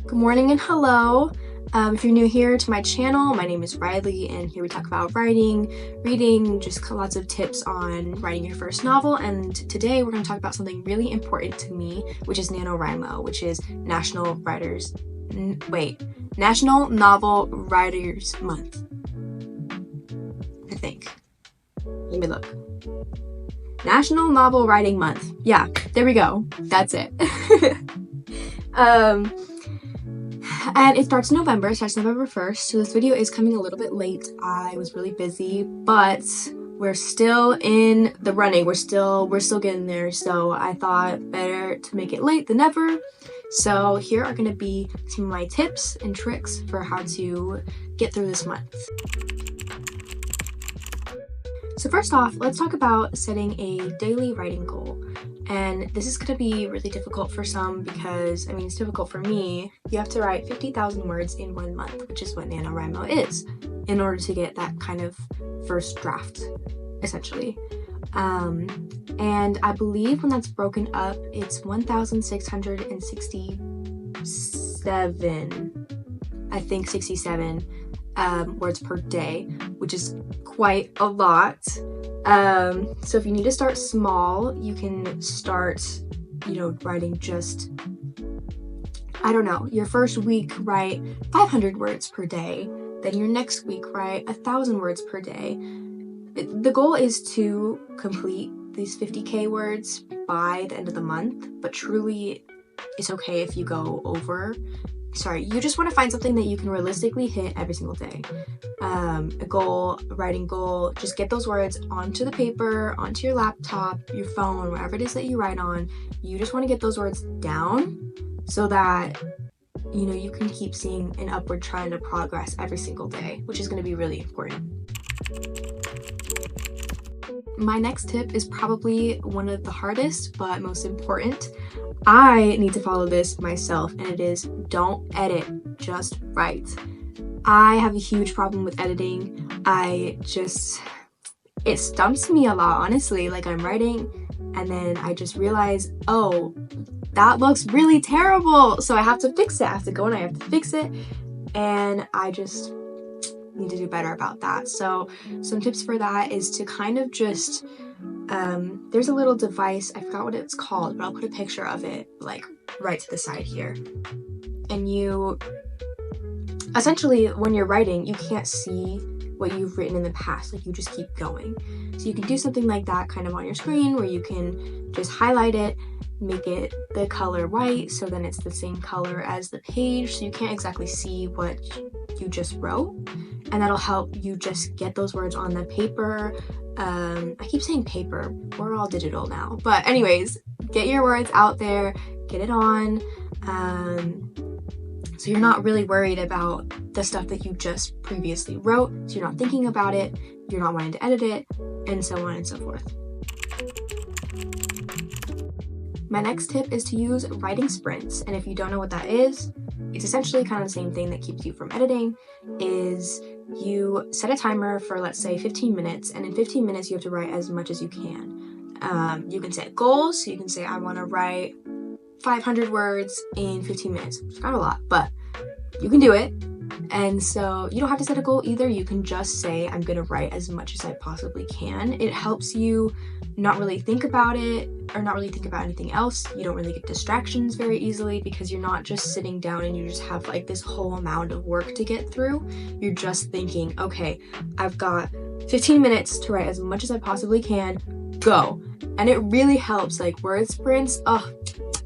Good morning and hello. If you're new here to my channel, my name is Riley, and here we talk about writing, reading, just lots of tips on writing your first novel. And today we're going to talk about something really important to me, which is NaNoWriMo, which is National Novel Writers Month. I think. Let me look. National Novel Writing Month. Yeah, there we go. That's it. And it starts November 1st, so this video is coming a little bit late. I was really busy, but we're still in the running. We're still getting there, so I thought better to make it late than never. So here are going to be some of my tips and tricks for how to get through this month. So first off, let's talk about setting a daily writing goal. And this is going to be really difficult for some because, it's difficult for me. You have to write 50,000 words in 1 month, which is what NaNoWriMo is, in order to get that kind of first draft, essentially. And I believe when that's broken up, it's 1,667, I think 67 words per day, which is quite a lot. So if you need to start small, you can start, writing just, your first week write 500 words per day, then your next week write 1,000 words per day. The goal is to complete these 50k words by the end of the month, but truly it's okay if you go over. You just want to find something that you can realistically hit every single day. A writing goal, just get those words onto the paper, onto your laptop, your phone, whatever it is that you write on. You just want to get those words down so that, you can keep seeing an upward trend of progress every single day, which is going to be really important. My next tip is probably one of the hardest, but most important. I need to follow this myself, and it is don't edit, just write. I have a huge problem with editing. It stumps me a lot, honestly. Like, I'm writing and then I just realize, oh, that looks really terrible. So I have to fix it. I have to go and I have to fix it. And I just need to do better about that. So some tips for that is to kind of just there's a little device, I forgot what it's called, but I'll put a picture of it like right to the side here. And you essentially, when you're writing, you can't see what you've written in the past, like you just keep going. So you can do something like that kind of on your screen where you can just highlight it, make it the color white, so then it's the same color as the page, so you can't exactly see what you just wrote, and that'll help you just get those words on the paper. I keep saying paper, we're all digital now, but anyways, get your words out there, get it on, so you're not really worried about the stuff that you just previously wrote, so you're not thinking about it, you're not wanting to edit it, and so on and so forth. My next tip is to use writing sprints, and if you don't know what that is, it's essentially kind of the same thing that keeps you from editing. Is you set a timer for, let's say, 15 minutes, and in 15 minutes you have to write as much as you can. You can set goals, so you can say, I want to write 500 words in 15 minutes. It's not a lot, but you can do it. And so you don't have to set a goal either. You can just say, I'm going to write as much as I possibly can. It helps you not really think about it or not really think about anything else. You don't really get distractions very easily because you're not just sitting down and you just have like this whole amount of work to get through. You're just thinking, okay, I've got 15 minutes to write as much as I possibly can. Go. And it really helps. Like word sprints,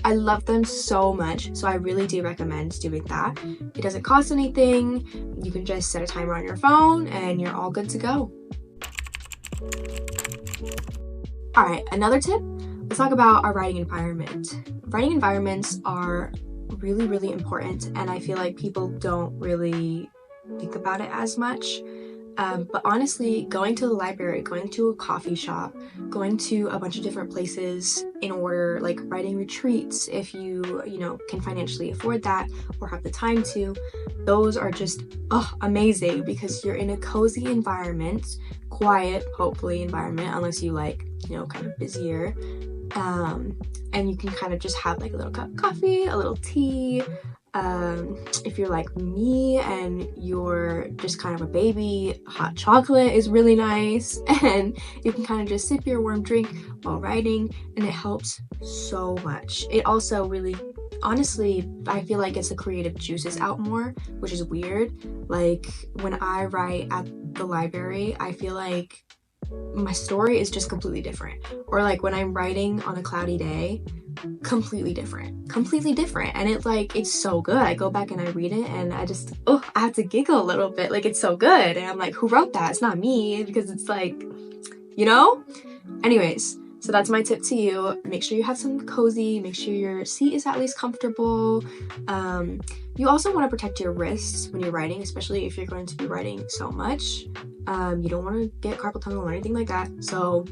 I love them so much, so I really do recommend doing that. It doesn't cost anything. You can just set a timer on your phone and you're all good to go. Alright, another tip, let's talk about our writing environment. Writing environments are really, really important, and I feel like people don't really think about it as much. But honestly, going to the library, going to a coffee shop, going to a bunch of different places in order, like writing retreats, if you can financially afford that or have the time to, those are just amazing because you're in a cozy environment, quiet, hopefully, environment, unless you like, kind of busier. And you can kind of just have like a little cup of coffee, a little tea, If you're like me and you're just kind of a baby, hot chocolate is really nice, and you can kind of just sip your warm drink while writing, and it helps so much. It also really, honestly, I feel like gets the creative juices out more, which is weird. Like when I write at the library, I feel like my story is just completely different. Or like when I'm writing on a cloudy day, completely different, and it's so good. I go back and I read it and I have to giggle a little bit, like it's so good, and I'm like, who wrote that? It's not me, because it's like, you know. Anyways, so that's my tip to you. Make sure you have some cozy, make sure your seat is at least comfortable. You also want to protect your wrists when you're writing, especially if you're going to be writing so much. You don't want to get carpal tunnel or anything like that, so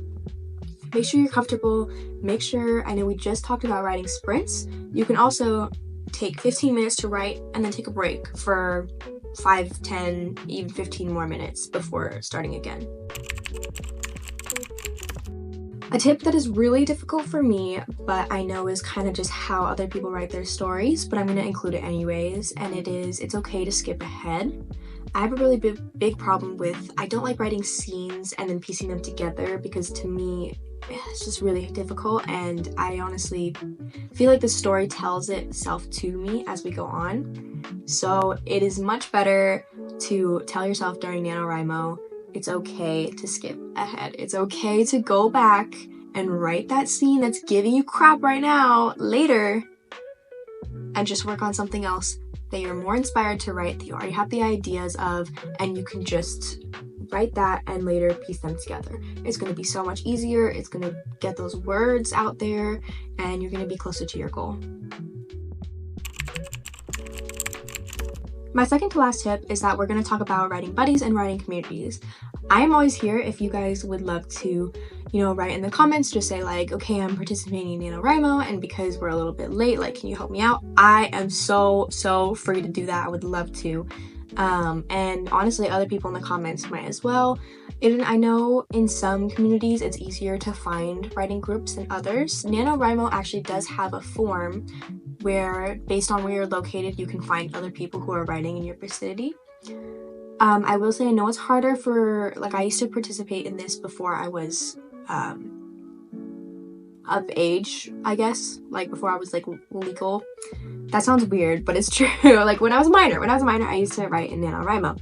make sure you're comfortable. Make sure, I know we just talked about writing sprints. You can also take 15 minutes to write and then take a break for 5, 10, even 15 more minutes before starting again. A tip that is really difficult for me, but I know is kind of just how other people write their stories, but I'm going to include it anyways, and it's okay to skip ahead. I have a really big problem with, I don't like writing scenes and then piecing them together, because to me, it's just really difficult, and I honestly feel like the story tells itself to me as we go on. So it is much better to tell yourself during NaNoWriMo, it's okay to skip ahead. It's okay to go back and write that scene that's giving you crap right now later, and just work on something else that you're more inspired to write, that you already have the ideas of, and you can just write that and later piece them together. It's going to be so much easier. It's going to get those words out there, and you're going to be closer to your goal. My second to last tip is that we're going to talk about writing buddies and writing communities. I am always here if you guys would love to, write in the comments, just say like, okay, I'm participating in NaNoWriMo, and because we're a little bit late, like, can you help me out? I am so free to do that. I would love to. And honestly, other people in the comments might as well. I know in some communities it's easier to find writing groups than others. NaNoWriMo actually does have a form where, based on where you're located, you can find other people who are writing in your vicinity. I will say, I know it's harder for, like, I used to participate in this before I was of age, I guess, like before I was like legal. That sounds weird, but it's true. Like when I was a minor, I used to write in NaNoWriMo,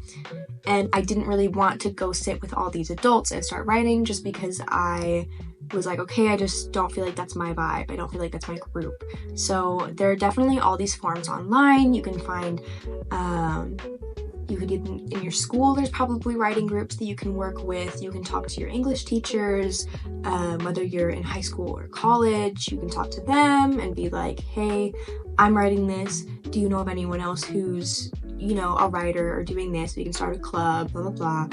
and I didn't really want to go sit with all these adults and start writing, just because I was like, okay, I just don't feel like that's my vibe. I don't feel like that's my group. So there are definitely all these forums online. You can find, you could even, in your school, there's probably writing groups that you can work with. You can talk to your English teachers, whether you're in high school or college. You can talk to them and be like, hey, I'm writing this. Do you know of anyone else who's, a writer or doing this? We can start a club, blah, blah, blah.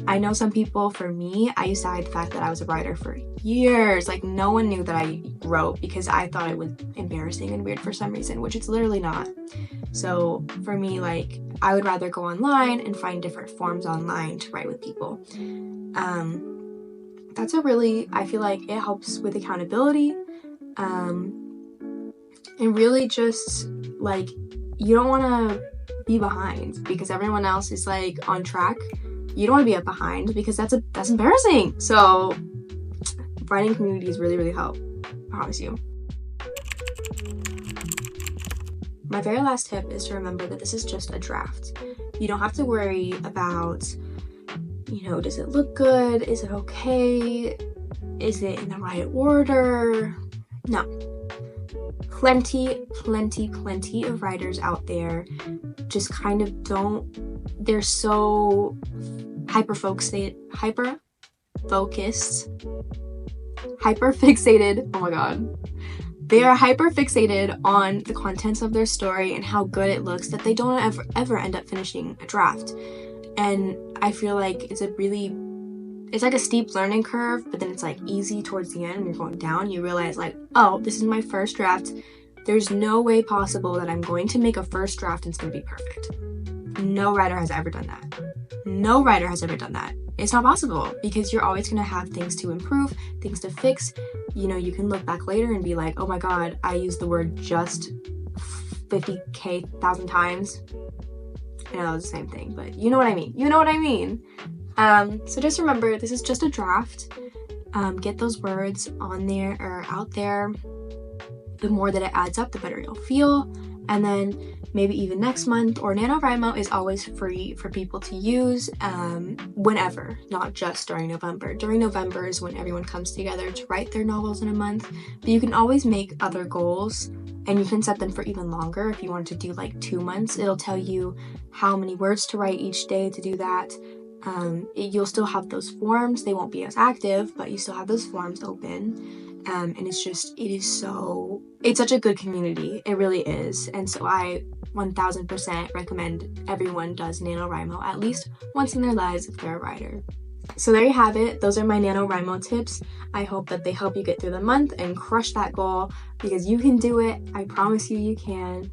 I know some people, for me, I used to hide the fact that I was a writer for years. Like, no one knew that I wrote, because I thought it was embarrassing and weird for some reason, which it's literally not. So for me, like, I would rather go online and find different forms online to write with people. That's I feel like it helps with accountability. And really just, like, you don't want to be behind because everyone else is, like, on track. You don't want to be up behind, because that's embarrassing. So writing communities really help, I promise you. My very last tip is to remember that this is just a draft. You don't have to worry about, does it look good? Is it okay? Is it in the right order? No. Plenty of writers out there just kind of they're so hyper-fixated, oh my god. They are hyper-fixated on the contents of their story and how good it looks, that they don't ever end up finishing a draft. And I feel like it's like a steep learning curve, but then it's like easy towards the end. When you're going down, you realize, like, oh, this is my first draft. There's no way possible that I'm going to make a first draft and it's going to be perfect. No writer has ever done that. It's not possible, because you're always going to have things to improve, things to fix. You can look back later and be like, oh my god, I used the word just 50,000 times. I know that was the same thing, but you know what I mean. You know what I mean. So just remember, this is just a draft. Get those words on there or out there. The more that it adds up, the better you'll feel. And then maybe even next month, or NaNoWriMo is always free for people to use whenever, not just during November. During November is when everyone comes together to write their novels in a month, but you can always make other goals, and you can set them for even longer. If you want to do like 2 months, it'll tell you how many words to write each day to do that. You'll still have those forms. They won't be as active, but you still have those forms open. And it's such a good community. It really is. And so I 1000% recommend everyone does NaNoWriMo at least once in their lives if they're a writer. So there you have it. Those are my NaNoWriMo tips. I hope that they help you get through the month and crush that goal, because you can do it. I promise you can.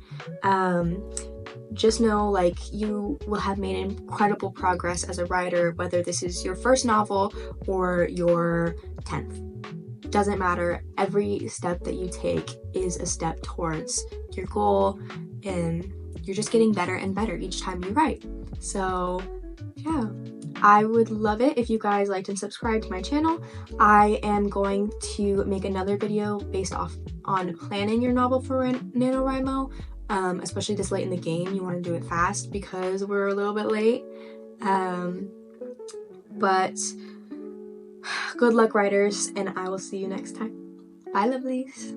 Just know, like, you will have made incredible progress as a writer, whether this is your first novel or your 10th. Doesn't matter. Every step that you take is a step towards your goal, and you're just getting better and better each time you write. So yeah, I would love it if you guys liked and subscribed to my channel. I am going to make another video based off on planning your novel for NaNoWriMo, especially this late in the game. You want to do it fast because we're a little bit late. But good luck, writers, and I will see you next time. Bye, lovelies.